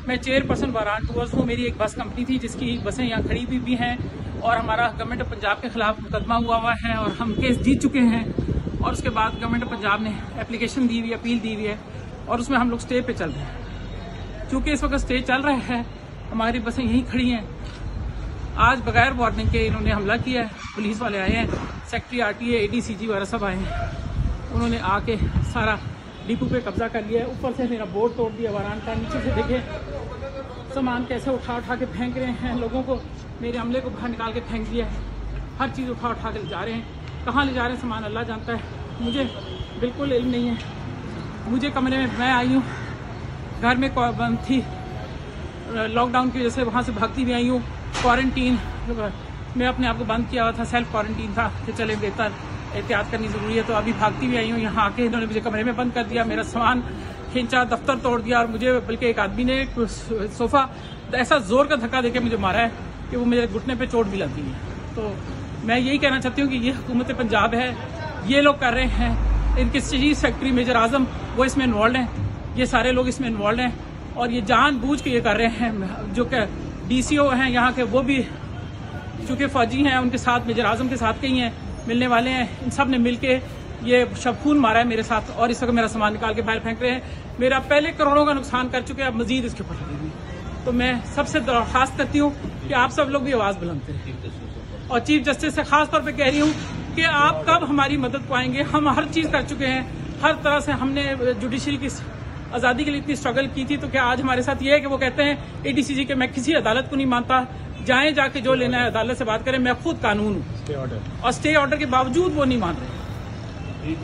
मैं chairperson वारान tours हूँ। मेरी एक बस कंपनी थी जिसकी बसें यहाँ खड़ी हुई भी हैं और हमारा गवर्नमेंट ऑफ पंजाब के खिलाफ मुकदमा हुआ है और हम केस जीत चुके हैं। और उसके बाद गवर्नमेंट ऑफ पंजाब ने एप्लीकेशन दी हुई, अपील दी हुई है और उसमें हम लोग स्टे पे चल रहे हैं। चूँकि इस वक्त स्टे चल रहा है, हमारी बसें यहीं खड़ी हैं। आज बगैर वार्निंग के इन्होंने हमला किया है। पुलिस वाले आए हैं, सेक्रेटरी RTA, ADCG वगैरह सब आए हैं। उन्होंने आके सारा डिपो पे कब्जा कर लिया है। ऊपर से मेरा बोर्ड तोड़ दिया वारान का। नीचे से देखें सामान कैसे उठा के फेंक रहे हैं लोगों को। मेरे अमले को बाहर निकाल के फेंक दिया है। हर चीज़ उठा के ले जा रहे हैं। कहाँ ले जा रहे हैं सामान अल्लाह जानता है, मुझे बिल्कुल इल्म नहीं है। मुझे कमरे में, मैं आई हूँ, घर में बंद थी लॉकडाउन की वजह से, वहाँ से भागती भी आई हूँ। क्वारंटीन मैं अपने आप को बंद किया हुआ था, सेल्फ क्वारंटीन था कि चले बेहतर एहतियात करनी ज़रूरी है, तो अभी भागती भी आई हूँ। यहाँ आके इन्होंने मुझे कमरे में बंद कर दिया, मेरा सामान खींचा, दफ्तर तोड़ दिया और मुझे बल्कि एक आदमी ने सोफ़ा ऐसा जोर का धक्का देके मुझे मारा है कि वो मेरे घुटने पे चोट भी लगी है। तो मैं यही कहना चाहती हूँ कि ये हुकूमत पंजाब है, ये लोग कर रहे हैं। इनकी चीज़ फैक्ट्री मेजर आजम वो इसमें इन्वॉल्व हैं, ये सारे लोग इसमें इन्वॉल्व हैं और ये जानबूझ के ये कर रहे हैं। जो कि DCO हैं यहाँ के, वो भी चूँकि फौजी हैं, उनके साथ मेजर आजम के साथ कहीं हैं, मिलने वाले हैं। इन सब ने मिल के ये शबखून मारा है मेरे साथ और इस वक्त मेरा सामान निकाल के बाहर फेंक रहे हैं। मेरा पहले करोड़ों का नुकसान कर चुके हैं, अब मजीद इसके ऊपर लगेगी। तो मैं सबसे दरख्वास्त करती हूँ कि आप सब लोग भी आवाज़ बुलंद करें और चीफ जस्टिस से खास तौर पे कह रही हूँ कि आप कब हमारी मदद पाएंगे। हम हर चीज़ कर चुके हैं, हर तरह से हमने जुडिशरी की आज़ादी के लिए इतनी स्ट्रगल की थी। तो क्या आज हमारे साथ ये है कि वो कहते हैं ADCG के मैं किसी अदालत को नहीं मानता, जाएं जाके जो लेना है अदालत से बात करें, मैं खुद कानून हूँ और स्टे ऑर्डर के बावजूद वो नहीं मान रहे।